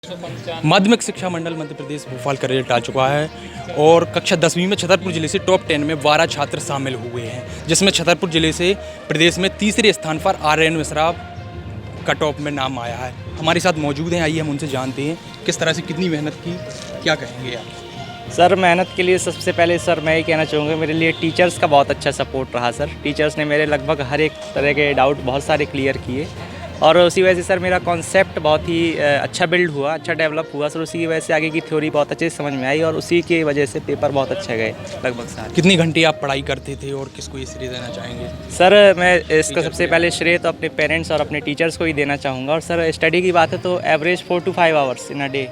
माध्यमिक शिक्षा मंडल मध्य प्रदेश भोपाल का रिजल्ट आ चुका है और कक्षा 10वीं में छतरपुर जिले से टॉप 10 में 12 छात्र शामिल हुए हैं, जिसमें छतरपुर जिले से प्रदेश में तीसरे स्थान पर आर्यन मिश्रा का टॉप में नाम आया है। हमारे साथ मौजूद हैं, आइए हम उनसे जानते हैं किस तरह से कितनी मेहनत की, क्या कहेंगे आप? सर मेहनत के लिए सबसे पहले सर मैं ये कहना चाहूँगा, मेरे लिए टीचर्स का बहुत अच्छा सपोर्ट रहा। सर टीचर्स ने मेरे लगभग हर एक तरह के डाउट बहुत सारे क्लियर किए और उसी वजह से सर मेरा कॉन्सेप्ट बहुत ही अच्छा बिल्ड हुआ, अच्छा डेवलप हुआ सर। उसी की वजह से आगे की थ्योरी बहुत अच्छे से समझ में आई और उसी की वजह से पेपर बहुत अच्छे गए लगभग सारे। कितनी घंटे आप पढ़ाई करते थे और किसको ये श्रेय देना चाहेंगे? सर मैं इसका सबसे पहले श्रेय तो अपने पेरेंट्स और अपने टीचर्स को ही देना चाहूँगा। और सर स्टडी की बात है तो average 4 to 5 hours in a day,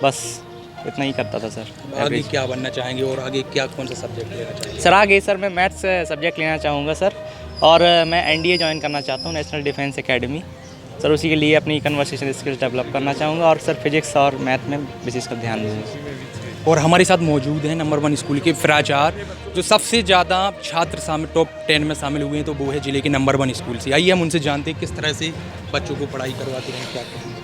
बस इतना ही करता था सर। आगे क्या बनना चाहेंगे और आगे क्या कौन सा सब्जेक्ट लेना चाहेंगे? सर आगे सर मैं मैथ्स सब्जेक्ट लेना चाहूँगा सर, और मैं NDA ज्वाइन करना चाहता हूँ, नेशनल डिफेंस एकेडमी। सर उसी के लिए अपनी कन्वर्सेशन स्किल्स डेवलप करना चाहूँगा और सर फिजिक्स और मैथ में विशेषकर ध्यान दूँगा। और हमारे साथ मौजूद हैं नंबर 1 स्कूल के प्राचार्य, जो सबसे ज़्यादा छात्र शामिल टॉप 10 में शामिल हुए हैं, तो वो है जिले के नंबर 1 स्कूल से। आइए हम उनसे जानते हैं किस तरह से बच्चों को पढ़ाई करवाते हैं, क्या कहेंगे?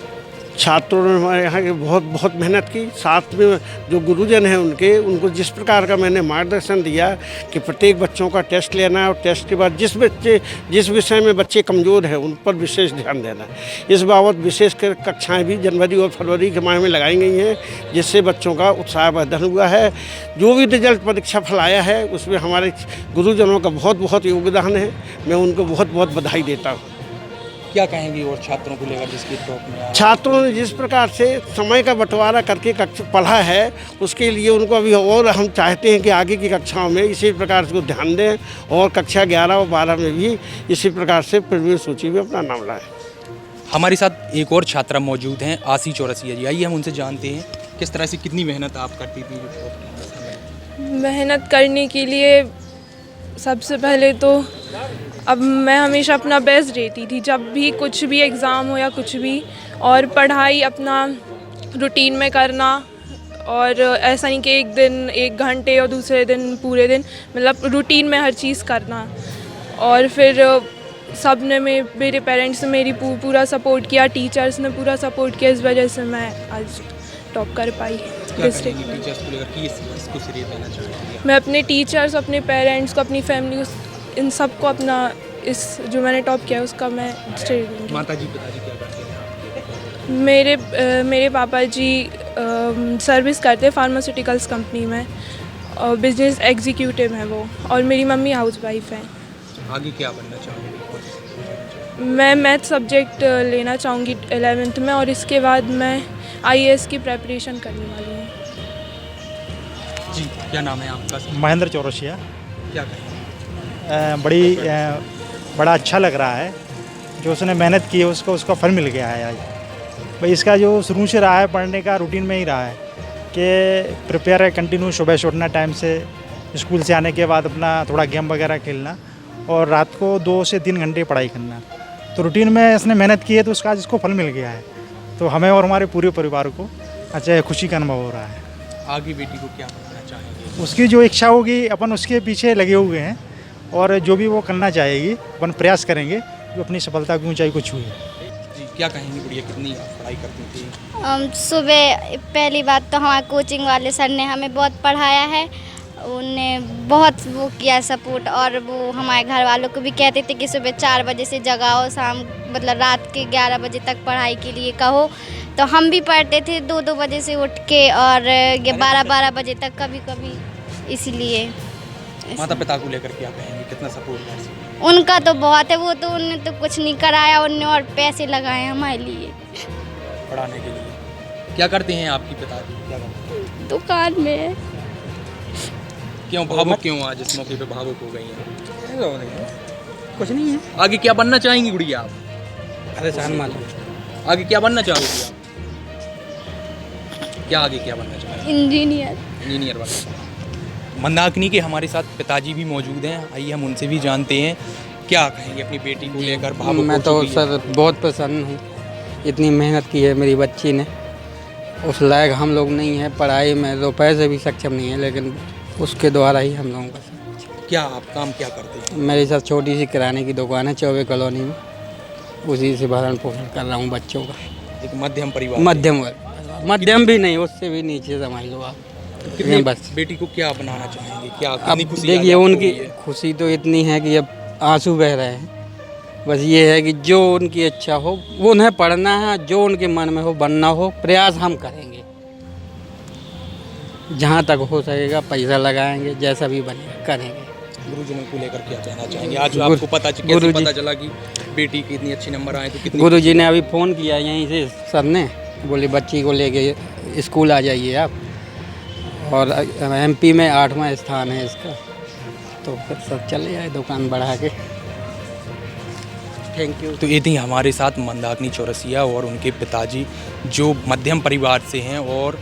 छात्रों ने हमारे यहाँ की बहुत मेहनत की, साथ में जो गुरुजन हैं उनको जिस प्रकार का मैंने मार्गदर्शन दिया कि प्रत्येक बच्चों का टेस्ट लेना है और टेस्ट के बाद जिस विषय में बच्चे कमज़ोर हैं उन पर विशेष ध्यान देना है। इस बाबत विशेषकर कक्षाएं भी जनवरी और फरवरी के माह में लगाई गई हैं, जिससे बच्चों का उत्साह वर्धन हुआ है। जो भी रिजल्ट परीक्षा फल आया है उसमें हमारे गुरुजनों का बहुत योगदान है, मैं उनको बहुत बधाई देता हूँ। क्या कहेंगे और छात्रों को लेकर जिसके टॉप में? छात्रों ने जिस प्रकार से समय का बंटवारा करके पढ़ा है उसके लिए उनको अभी और हम चाहते हैं कि आगे की कक्षाओं में इसी प्रकार से ध्यान दें और कक्षा 11 और 12 में भी इसी प्रकार से प्रवीण सूची में अपना नाम लाएं। हमारे साथ एक और छात्रा मौजूद हैं, आशी चौरसिया जी। आइए हम उनसे जानते हैं किस तरह से कितनी मेहनत आप करती थी? मेहनत करने के लिए सबसे पहले तो अब मैं हमेशा अपना बेस्ट देती थी, जब भी कुछ भी एग्ज़ाम हो या कुछ भी, और पढ़ाई अपना रूटीन में करना। और ऐसा नहीं कि एक दिन 1 घंटे और दूसरे दिन पूरे दिन, मतलब रूटीन में हर चीज़ करना। और फिर सब ने मेरे पेरेंट्स ने मेरी पूरा सपोर्ट किया, टीचर्स ने पूरा सपोर्ट किया, इस वजह से मैं आज टॉप कर पाई डिस्ट्रिक्ट में। मैं अपने टीचर्स, अपने पेरेंट्स को, अपनी फैमिली को, इन सबको अपना इस जो मैंने टॉप किया उसका मैं श्रेय दूँगी। माताजी पिताजी क्या करते हैं? मेरे पापा जी सर्विस करते हैं फार्मास्यूटिकल्स कंपनी में और बिजनेस एग्जीक्यूटिव हैं वो, और मेरी मम्मी हाउसवाइफ हैं। आगे क्या बनना चाहूँगी? मैं मैथ सब्जेक्ट लेना चाहूँगी 11th में, और इसके बाद मैं IAS की प्रेपरेशन करने वाली हूँ। जी, क्या नाम है आपका? महेंद्र चौरसिया। क्या कहें? बड़ा अच्छा लग रहा है, जो उसने मेहनत की है उसका फल मिल गया है आज। भाई इसका जो शुरू से रहा है पढ़ने का रूटीन में ही रहा है कि प्रिपेयर है कंटिन्यू, सुबह से उठना, टाइम से स्कूल से आने के बाद अपना थोड़ा गेम वगैरह खेलना और रात को 2 से 3 घंटे पढ़ाई करना। तो रूटीन में इसने मेहनत की है तो उसका आज इसको फल मिल गया है। तो हमें और हमारे पूरे परिवार को अच्छा खुशी का अनुभव हो रहा है। आगे बेटी को क्या बनाना चाहेंगे? उसकी जो इच्छा होगी अपन उसके पीछे लगे हुए हैं और जो भी वो करना चाहेगी अपन प्रयास करेंगे जो अपनी सफलता की ऊंचाई को छुए। जी, क्या कहेंगी गुड़िया, कितनी आप पढ़ाई करती थी? सुबह पहली बात तो हमारे कोचिंग वाले सर ने हमें बहुत पढ़ाया है, उनने बहुत वो किया सपोर्ट, और वो हमारे घर वालों को भी कहते थे कि सुबह 4 बजे से जगाओ, शाम मतलब रात के 11 बजे तक पढ़ाई के लिए कहो। तो हम भी पढ़ते थे 2-2 बजे से उठ के और 12-12 बजे तक कभी, इसीलिए। माता पिता को लेकर क्या कहेंगे, कितना सपोर्ट है? उनका तो बहुत है, वो तो उनने तो कुछ नहीं कराया, उनने और पैसे लगाए हमारे लिए पढ़ाने के लिए। क्या करते हैं आपकी पिताजी? क्या करते हैं? दुकान में। क्यों भावुक, क्यों आज इस मौके पे भावुक हो गई हैं? कुछ नहीं है। आगे क्या बनना चाहेंगी गुड़िया आप? अरे जान मालूम। आगे क्या बनना चाहोगी आप? क्या आगे क्या बनना चाहेंगे? इंजीनियर बनना। मंदाकिनी के हमारे साथ पिताजी भी मौजूद हैं, आइए हम उनसे भी जानते हैं क्या कहेंगे अपनी बेटी को लेकर। भावुक मैं तो सर बहुत प्रसन्न हूँ, इतनी मेहनत की है मेरी बच्ची ने। उस लायक हम लोग नहीं हैं, पढ़ाई में रुपए से भी सक्षम नहीं है, लेकिन उसके द्वारा ही हम लोगों का। क्या आप काम क्या करते हैं? मेरे साथ छोटी सी किराने की दुकान है चौबे कॉलोनी में, उसी से भरण पोषण कर रहा हूँ बच्चों का। एक मध्यम परिवार, मध्यम वर्ग। मध्यम भी नहीं, उससे भी नीचे समझ लो आप। कितनी बस बेटी को क्या बनाना चाहेंगे, क्या अब कितनी खुशी देखिए आज आपको उनकी हुई है? खुशी तो इतनी है कि अब आंसू बह रहे हैं। बस ये है कि जो उनकी इच्छा हो वो उन्हें पढ़ना है, जो उनके मन में हो बनना हो, प्रयास हम करेंगे जहाँ तक हो सकेगा, पैसा लगाएंगे, जैसा भी बनेगा करेंगे। गुरुजनों को लेकर क्या कहना चाहेंगे? आज गुरु- आपको कैसे गुरुजी- पता चला कि बेटी की इतनी अच्छी नंबर आए तो कितनी गुरुजी ने अभी फ़ोन किया यहीं से, सर ने बोले बच्ची को लेके स्कूल आ जाइए आप, और एमपी में 8वां स्थान है इसका, तो फिर सब चले आए दुकान बढ़ा के। Thank you. तो ये थी हमारे साथ मंदाकिनी चौरसिया और उनके पिताजी, जो मध्यम परिवार से हैं और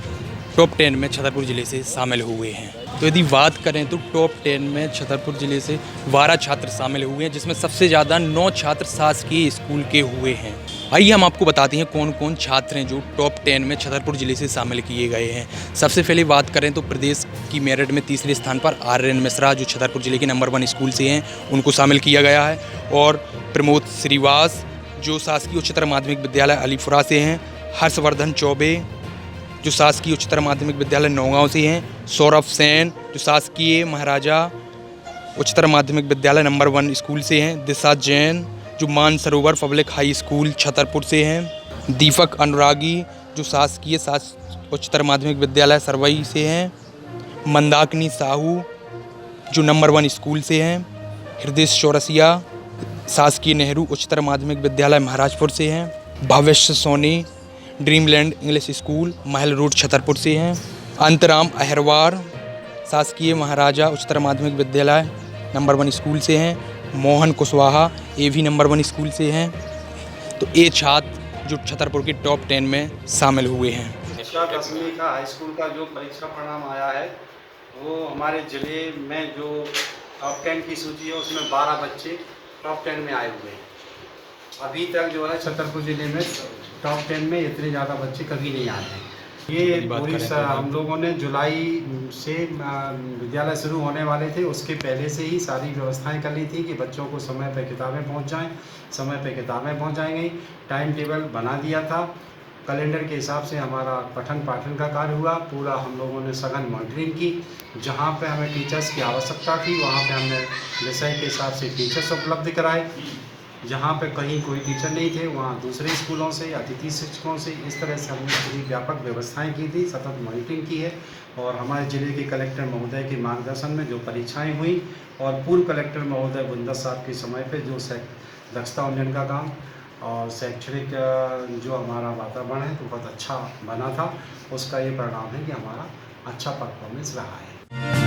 टॉप 10 में छतरपुर ज़िले से शामिल हुए हैं। तो यदि बात करें तो टॉप 10 में छतरपुर ज़िले से 12 छात्र शामिल हुए हैं, जिसमें सबसे ज़्यादा 9 छात्र शासकीय स्कूल के हुए हैं। आइए हम आपको बताते हैं कौन कौन छात्र हैं जो टॉप 10 में छतरपुर ज़िले से शामिल किए गए हैं। सबसे पहले बात करें तो प्रदेश की मेरिट में तीसरे स्थान पर आर्यन मिश्रा, जो छतरपुर ज़िले के नंबर 1 स्कूल से हैं, उनको शामिल किया गया है। और प्रमोद श्रीवास, जो शासकीय उच्चतर माध्यमिक विद्यालय अलीपुरा से हैं। हर्षवर्धन चौबे, जो शासकीय उच्चतर माध्यमिक विद्यालय नौगांव से हैं। सौरभ सेन, जो शासकीय महाराजा उच्चतर माध्यमिक विद्यालय नंबर 1 स्कूल से हैं। दिशा जैन, जो Mansarovar public high school Chhatarpur से हैं। दीपक अनुरागी, जो शासकीय उच्चतर माध्यमिक विद्यालय सरवई से हैं। मंदाकिनी साहू, जो नंबर 1 स्कूल से हैं। हृदय चौरसिया, शासकीय नेहरू उच्चतर माध्यमिक विद्यालय महाराजपुर से हैं। भविष्य सोनी, ड्रीमलैंड इंग्लिश स्कूल महल रोड छतरपुर से हैं। अंतराम अहरवार, शासकीय महाराजा उच्चतर माध्यमिक विद्यालय नंबर 1 स्कूल से हैं। मोहन कुशवाहा, ये भी नंबर 1 स्कूल से हैं। तो ये छात्र जो छतरपुर के टॉप 10 में शामिल हुए हैं। कक्षा 10वीं का हाई स्कूल का जो परीक्षा परिणाम आया है, वो हमारे ज़िले में जो टॉप 10 की सूची है उसमें 12 बच्चे टॉप 10 में आए हुए हैं। अभी तक जो है छतरपुर ज़िले में टॉप 10 में इतने ज़्यादा बच्चे कभी नहीं आए हैं। ये पूरी हम लोगों ने जुलाई से विद्यालय शुरू होने वाले थे, उसके पहले से ही सारी व्यवस्थाएं कर ली थी कि बच्चों को समय पर किताबें पहुंच जाएं। समय पर किताबें पहुंचाई गई, टाइम टेबल बना दिया था, कैलेंडर के हिसाब से हमारा पठन पाठन का कार्य हुआ। पूरा हम लोगों ने सघन मॉनिटरिंग की। जहाँ पे हमें टीचर्स की आवश्यकता थी वहाँ पे हमने विषय के हिसाब से टीचर्स उपलब्ध कराए। जहाँ पे कहीं कोई टीचर नहीं थे वहाँ दूसरे स्कूलों से, अतिथि शिक्षकों से, इस तरह से हमने पूरी व्यापक व्यवस्थाएं की थी, सतत मॉनिटरिंग की है। और हमारे ज़िले के कलेक्टर महोदय के मार्गदर्शन में जो परीक्षाएं हुई और पूर्व कलेक्टर महोदय बुंदा साहब के समय पे जो दक्षता उन्नयन का काम और शैक्षणिक जो हमारा वातावरण है तो बहुत अच्छा बना था, उसका ये परिणाम है कि हमारा अच्छा परफॉर्मेंस रहा है।